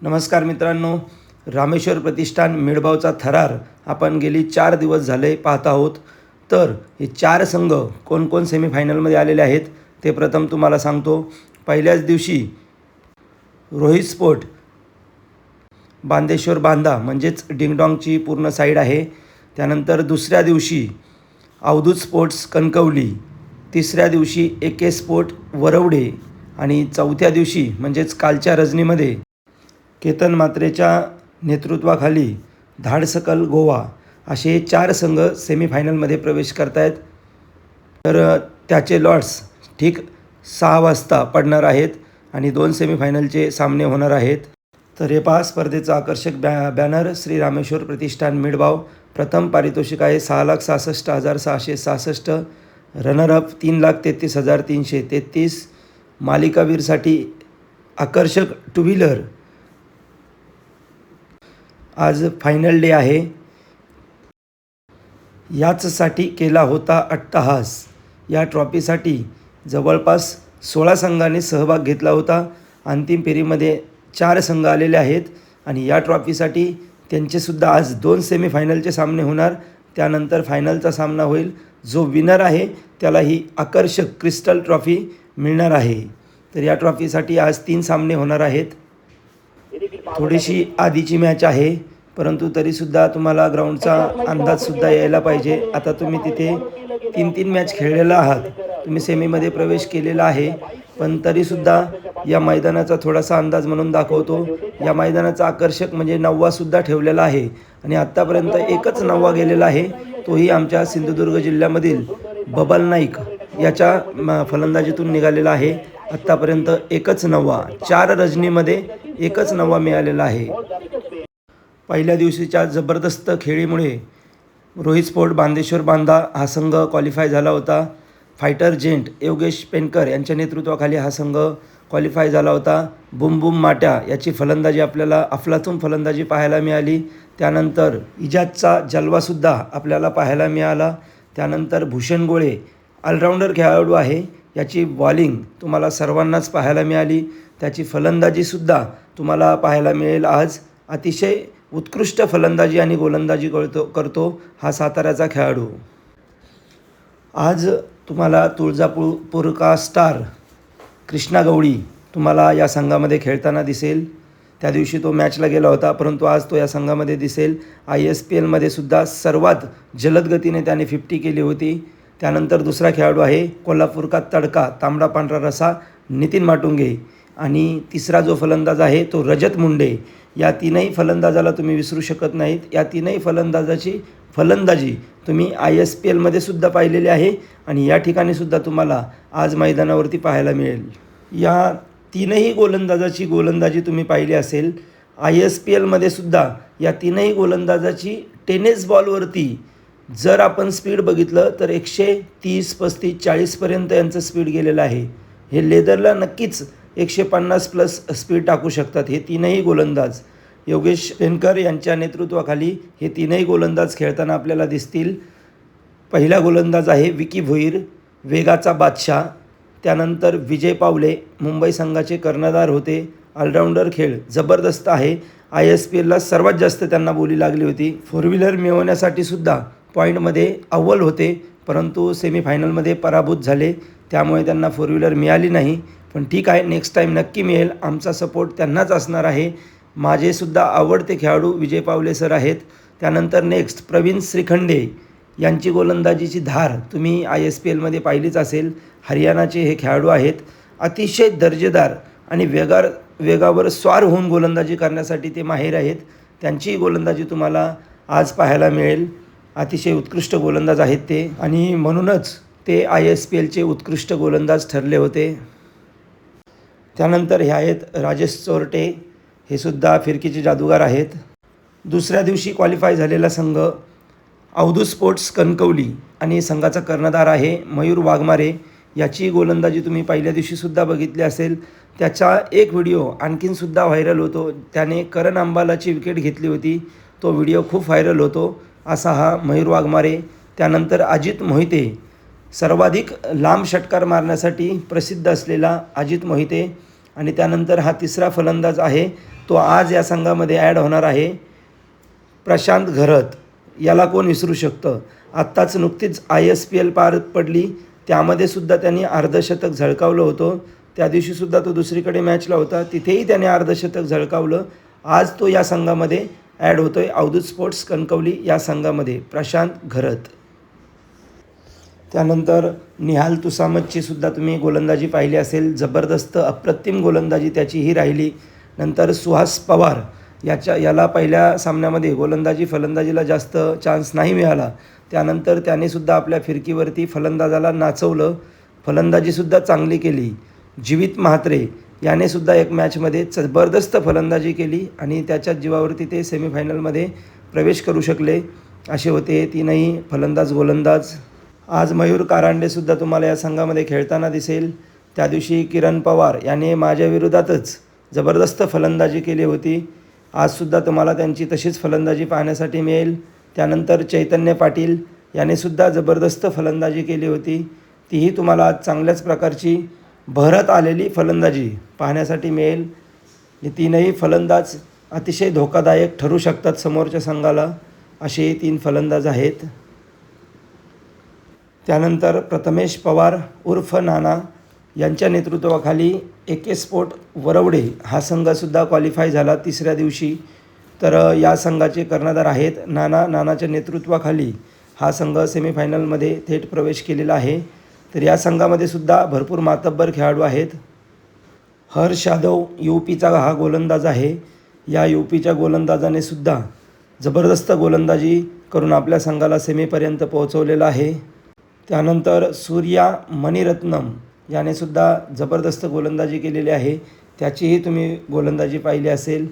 नमस्कार मित्रांनो, रामेश्वर प्रतिष्ठान मिळबावचा थरार आपण गेली 4 दिवस झाले पाहत आहोत. तर हे 4 संघ कोण सेमीफायनलमध्ये आलेले आहेत ते प्रथम तुम्हाला सांगतो. पहिल्याच दिवशी रोहित स्पोर्ट बांदेश्वर बांधा म्हणजेच डिंगडॉंगची पूर्ण साईड आहे. त्यानंतर दुसऱ्या दिवशी अवधूत स्पोर्ट्स कणकवली, तिसऱ्या दिवशी AK स्पोर्ट वरवडे आणि चौथ्या दिवशी म्हणजेच कालच्या रजनीमध्ये केतन मात्रेच्या नेतृत्वाखाली धाडसकल गोवा असे 4 संघ सेमीफायनलमध्ये प्रवेश करत आहेत. तर त्याचे लॉट्स ठीक 6 वाजता पडणार आहेत आणि 2 सेमीफायनलचे सामने होणार आहेत. तर हे पहा स्पर्धेचा आकर्षक बॅनर श्री रामेश्वर प्रतिष्ठान मिळबाव. प्रथम पारितोषिक आहे 6,66,666. रनरअप 3,33,333. मालिकावीरसाठी आकर्षक 2 व्हीलर. आज फायनल डे आहे. याचसाठी केला होता अट्टहास. या ट्रॉफीसाठी जवळपास 16 संघांनी सहभाग घेतला होता. अंतिम फेरीमध्ये 4 संघ आलेले आहेत आणि या ट्रॉफीसाठी त्यांचेसुद्धा आज 2 सेमीफायनलचे सामने होणार. त्यानंतर फायनलचा सामना होईल. जो विनर आहे त्याला ही आकर्षक क्रिस्टल ट्रॉफी मिळणार आहे. तर या ट्रॉफीसाठी आज 3 सामने होणार आहेत. थोडीशी आधीची मॅच आहे, परंतु तरीसुद्धा तुम्हाला ग्राउंडचा अंदाजसुद्धा यायला पाहिजे. आता तुम्ही तिथे 3 मॅच खेळलेला आहात, तुम्ही सेमीमध्ये प्रवेश केलेला आहे, पण तरीसुद्धा या मैदानाचा थोडासा अंदाज म्हणून दाखवतो. या मैदानाचा आकर्षक म्हणजे 9वासुद्धा ठेवलेला आहे आणि आत्तापर्यंत एकच 9वा गेलेला आहे. तोही आमच्या सिंधुदुर्ग जिल्ह्यामधील बबल नाईक याच्या फलंदाजीतून निघालेला आहे. आत्तापर्यंत एकच 9वा, 4 रजनीमध्ये एकच 9वा मिळालेला आहे. पहिल्या दिवशीच्या जबरदस्त खेळीमुळे रोहित स्पोर्ट बांदेश्वर बांधा हा संघ क्वालिफाय झाला होता. फायटर जेंट योगेश पेनकर यांच्या नेतृत्वाखाली हा संघ क्वालिफाय झाला होता. बुम बुम माट्या याची फलंदाजी आपल्याला अफलातून फलंदाजी पाहायला मिळाली. त्यानंतर इजाजचा जलवासुद्धा आपल्याला पाहायला मिळाला. त्यानंतर भूषण गोळे ऑलराऊंडर खेळाडू आहे, याची बॉलिंग तुम्हाला सर्वांनाच पाहायला मिळाली. त्याची फलंदाजीसुद्धा तुम्हाला पाहायला मिळेल. आज अतिशय उत्कृष्ट फलंदाजी आणि गोलंदाजी करतो हा साताऱ्याचा खेळाडू. आज तुम्हाला तुळजापूरका स्टार कृष्णा गवळी तुम्हाला या संघामध्ये खेळताना दिसेल. त्या दिवशी तो मॅचला गेला होता, परंतु आज तो या संघामध्ये दिसेल. ISPLमध्ये सुद्धा सर्वात जलद गतीने त्याने 50 केली होती. त्यानंतर दुसरा खेळाडू आहे कोल्हापूरका तडका तांबडा पांढरा रसा नितीन माटुंगे आणि तिसरा जो फलंदाज आहे तो रजत मुंडे. या 3ही फलंदाजाला तुम्ही विसरू शकत नाहीत. या 3ही फलंदाजाची फलंदाजी तुम्ही ISPLमध्ये सुद्धा पाहिलेली आहे आणि या ठिकाणी सुद्धा तुम्हाला आज मैदानावरती पाहायला मिळेल. या 3ही गोलंदाजाची गोलंदाजी तुम्ही पाहिली असेल. ISPLमध्ये सुद्धा या 3ही गोलंदाजाची टेनिस बॉलवरती जर आपण स्पीड बघितलं तर 130, 35, 40पर्यंत यांचं स्पीड गेलेलं आहे. हे लेदरला नक्कीच 150+ स्पीड टाकू शकतात हे 3ही गोलंदाज. योगेश पेनकर यांच्या नेतृत्वाखाली हे 3ही गोलंदाज खेळताना आपल्याला दिसतील. पहिला गोलंदाज आहे विकी भोईर, वेगाचा बादशाह. त्यानंतर विजय पावले मुंबई संघाचे कर्णधार होते. ऑलराऊंडर खेळ जबरदस्त आहे. ISPLला सर्वात जास्त त्यांना बोली लागली होती. 4 व्हीलर मिळवण्यासाठी सुद्धा पॉईंटमध्ये अव्वल होते, परंतु सेमीफायनलमध्ये पराभूत झाले, त्यामुळे त्यांना 4 व्हीलर मिळाली नाही. पण ठीक आहे, नेक्स्ट टाईम नक्की मिळेल. आमचा सपोर्ट त्यांनाच असणार आहे. माझेसुद्धा आवडते खेळाडू विजय पावले सर आहेत. त्यानंतर नेक्स्ट प्रवीण श्रीखंडे यांची गोलंदाजीची धार तुम्ही ISPLमध्ये पाहिलीच असेल. हरियाणाचे हे खेळाडू आहेत. अतिशय दर्जेदार आणि वेगावर स्वार होऊन गोलंदाजी करण्यासाठी ते माहीर आहेत. त्यांची गोलंदाजी तुम्हाला आज पाहायला मिळेल. अतिशय उत्कृष्ट गोलंदाज आहेत ते आणि म्हणूनच ते ISPLचे उत्कृष्ट गोलंदाज ठरले होते. त्यानंतर हे आहेत राजेश चोरटे, हे सुद्धा फिरकीचे जादूगार आहेत. दुसऱ्या दिवशी क्वालिफाय झालेला संघ अवधूत स्पोर्ट्स कणकवली आणि संघाचा कर्णधार आहे मयूर वाघमारे. याची गोलंदाजी तुम्ही पहिल्या दिवशीसुद्धा बघितली असेल. त्याचा एक व्हिडिओ आणखीनसुद्धा व्हायरल होतो. त्याने करण अंबालाची विकेट घेतली होती. तो व्हिडिओ खूप व्हायरल होतो असा हा मयूर वाघमारे. त्यानंतर अजित मोहिते, सर्वाधिक लांब षटकार मारण्यासाठी प्रसिद्ध असलेला अजित मोहिते आणि त्यानंतर हा तिसरा फलंदाज आहे तो आज या संघामध्ये ॲड होणार आहे, प्रशांत घरत. याला कोण विसरू शकतं. आत्ताच नुकतीच ISPL पार पडली, त्यामध्ये सुद्धा त्यांनी अर्धशतक झळकावलं होतं. त्या दिवशीसुद्धा तो दुसरीकडे मॅचला होता, तिथेही त्याने अर्धशतक झळकावलं. आज तो या संघामध्ये ॲड होतो आहे, अवधूत स्पोर्ट्स कणकवली या संघामध्ये, प्रशांत घरत. त्यानंतर निहाल तुसामची सुद्धा तुम्ही गोलंदाजी पाहिली असेल, जबरदस्त अप्रतिम गोलंदाजी त्याचीही राहिली. नंतर सुहास पवार याला पहिल्या सामन्यामध्ये गोलंदाजी फलंदाजीला जास्त चान्स नाही मिळाला, त्यानंतर त्यानेसुद्धा आपल्या फिरकीवरती फलंदाजाला नाचवलं, फलंदाजीसुद्धा चांगली केली. जीवित म्हात्रे यानेसुद्धा एक मॅचमध्ये जबरदस्त फलंदाजी केली आणि त्याच्याच जीवावरती ते सेमीफायनलमध्ये प्रवेश करू शकले. असे होते तीनही फलंदाज गोलंदाज. आज मयूर कारांडेसुद्धा तुम्हाला या संघामध्ये खेळताना दिसेल. त्या दिवशी किरण पवार याने माझ्या विरोधातच जबरदस्त फलंदाजी केली होती. आजसुद्धा तुम्हाला त्यांची तशीच फलंदाजी पाहण्यासाठी मिळेल. त्यानंतर चैतन्य पाटील यानेसुद्धा जबरदस्त फलंदाजी केली होती, तीही तुम्हाला आज चांगल्याच प्रकारची बहरत आलेली फलंदाजी पाहण्यासाठी मिळेल. हे तीनही फलंदाज अतिशय धोकादायक ठरू शकतात समोरच्या संघाला, असे 3 फलंदाज आहेत. त्यानंतर प्रथमेश पवार उर्फ नाना यांच्या नेतृत्वाखाली AK स्पोर्ट वरवडे हा संघसुद्धा क्वालिफाय झाला तिसऱ्या दिवशी. तर या संघाचे कर्णधार आहेत नानाच्या नेतृत्वाखाली हा संघ सेमीफायनलमध्ये थेट प्रवेश केलेला आहे. तर या संघामध्ये सुद्धा भरपूर मातब्बर खेळाडू आहेत. हर्ष यादव UPचा हा गोलंदाज आहे. या UPच्या गोलंदाजाने सुद्धा जबरदस्त गोलंदाजी करून आपल्या संघाला सेमीपर्यंत पोहोचवलेला आहे. त्यानंतर सूर्या मणिरत्नम यानेसुद्धा जबरदस्त गोलंदाजी केलेली आहे, त्याचीही तुम्ही गोलंदाजी पाहिली असेल.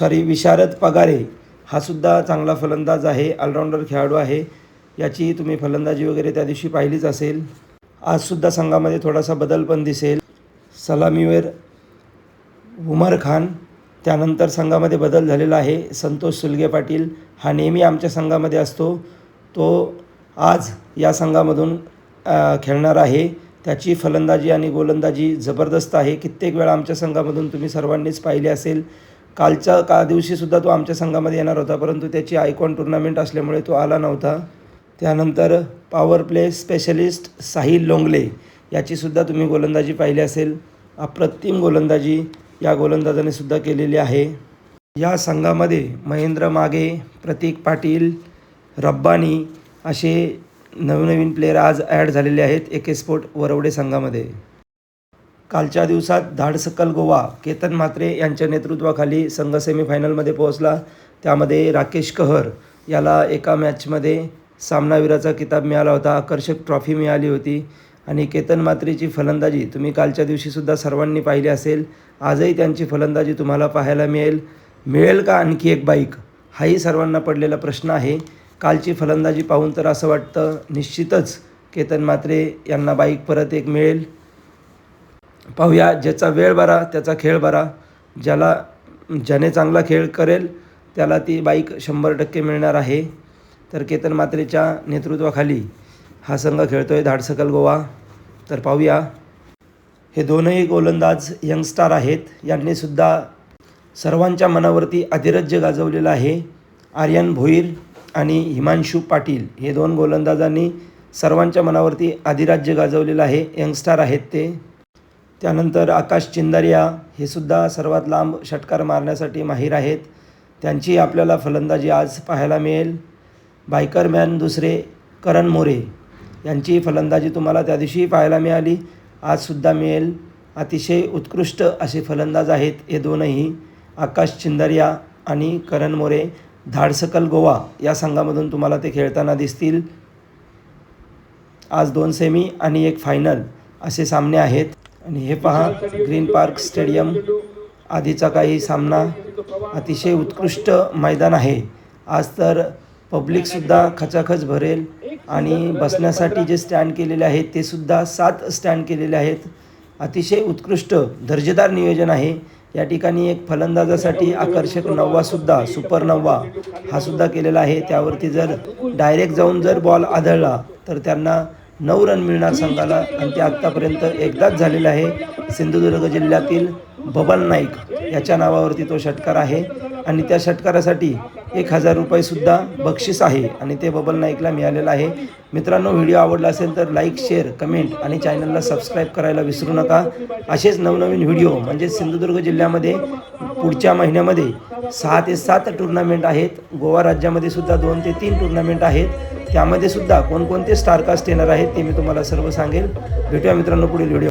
विशारद पगारे हा सुद्धा चांगला फलंदाज आहे, ऑलराऊंडर खेळाडू आहे, याची तुम्ही फलंदाजी वगैरे त्या दिवशी पाहिलीच असेल. आजसुद्धा संघामध्ये थोडासा बदल पण दिसेल. सलामीवर उमर खान, त्यानंतर संघामध्ये बदल झालेला आहे. संतोष सुलगे पाटील हा नेहमी आमच्या संघामध्ये असतो, तो आज या संघामधून खेळणार आहे. त्याची फलंदाजी आणि गोलंदाजी जबरदस्त आहे. कित्येक वेळा आमच्या संघामधून तुम्ही सर्वांनीच पाहिले असेल. कालच्या दिवशीसुद्धा तो आमच्या संघामध्ये येणार होता, परंतु त्याची आयकॉन टुर्नामेंट असल्यामुळे तो आला नव्हता. त्यानंतर पॉवर प्ले स्पेशलिस्ट साहिल लोंगले याचीसुद्धा तुम्ही गोलंदाजी पाहिली असेल. अप्रतिम गोलंदाजी या गोलंदाजाने सुद्धा केलेली आहे. या संघामध्ये महेंद्र मागे, प्रतीक पाटील, रब्बानी असे नवनवीन प्लेयर आज ॲड झालेले आहेत AK स्पोर्ट वरवडे संघामध्ये. कालच्या दिवसात धाडसकल गोवा केतन म्हात्रे यांच्या नेतृत्वाखाली संघ सेमीफायनलमध्ये पोहोचला. त्यामध्ये राकेश कहर याला एका मॅचमध्ये सामनावीराचा किताब मिळाला होता, आकर्षक ट्रॉफी मिळाली होती. आणि केतन म्हात्रेची फलंदाजी तुम्ही कालच्या दिवशीसुद्धा सर्वांनी पाहिली असेल. आजही त्यांची फलंदाजी तुम्हाला पाहायला मिळेल का आणखी एक बाईक, हाही सर्वांना पडलेला प्रश्न आहे. कालची फलंदाजी पाहून तर असं वाटतं निश्चितच केतन म्हात्रे यांना बाईक परत एक मिळेल. पाहूया, ज्याचा वेळ बरा त्याचा खेळ बरा. ज्याने चांगला खेळ करेल त्याला ती बाईक 100% मिळणार आहे. तर केतन म्हात्रेच्या नेतृत्वाखाली हा संघ खेळतो आहे धाडसकल गोवा. तर पाहूया, हे दोनही गोलंदाज यंगस्टार आहेत. यांनीसुद्धा सर्वांच्या मनावरती अधिराज्य गाजवलेलं आहे. आर्यन भोईर आणि हिमांशू पाटील हे 2 गोलंदाजांनी सर्वांच्या मनावरती अधिराज्य गाजवलेलं आहे. यंगस्टार आहेत ते. त्यानंतर आकाश चिंदारिया हे सुद्धा सर्वात लांब षटकार मारण्यासाठी माहीर आहेत. त्यांची आपल्याला फलंदाजी आज पाहायला मिळेल. बायकरमॅन दुसरे करण मोरे यांची फलंदाजी तुम्हाला त्या दिवशी पाहायला मिळाली, आजसुद्धा मिळेल. अतिशय उत्कृष्ट असे फलंदाज आहेत हे दोनही, आकाश चिंदारिया आणि करण मोरे. धाडसकल गोवा या संघामधून तुम्हाला ते खेळताना दिसतील. आज 2 सेमी आणि 1 फायनल असे सामने आहेत. आणि हे पहा, ग्रीन पार्क स्टेडियम आधीचा काही सामना. अतिशय उत्कृष्ट मैदान आहे. आज तर पब्लिकसुद्धा खचाखच भरेल आणि बसण्यासाठी जे स्टँड केलेले आहेत ते सुद्धा 7 स्टँड केलेले आहेत. अतिशय उत्कृष्ट दर्जेदार नियोजन आहे. या ठिकाणी एक फलंदाजासाठी आकर्षक नव्वासुद्धा, सुपर नव्वा हा सुद्धा केलेला आहे. त्यावरती जर डायरेक्ट जाऊन जर बॉल आदळला तर त्यांना 9 रन मिळणार संघाला आणि ते आत्तापर्यंत एकदाच झालेलं आहे. सिंधुदुर्ग जिल्ह्यातील बबन नाईक याच्या नावावरती तो षटकार आहे आणि त्या षटकारासाठी 1000 रुपयेसुद्धा बक्षीस आहे आणि ते बबन नाईकला मिळालेलं आहे. मित्रांनो, व्हिडिओ आवडला असेल तर लाईक, शेअर, कमेंट आणि चॅनलला सबस्क्राईब करायला विसरू नका. असेच नवनवीन व्हिडिओ म्हणजे सिंधुदुर्ग जिल्ह्यामध्ये पुढच्या महिन्यामध्ये 6 ते 7 टुर्नामेंट आहेत. गोवा राज्यामध्ये सुद्धा 2 ते 3 टुर्नामेंट आहेत. त्यामध्ये सुद्धा कोणकोणते स्टारकास्ट येणार आहेत ते मी तुम्हाला सर्व सांगेल. भेटूया मित्रांनो पुढील व्हिडिओ.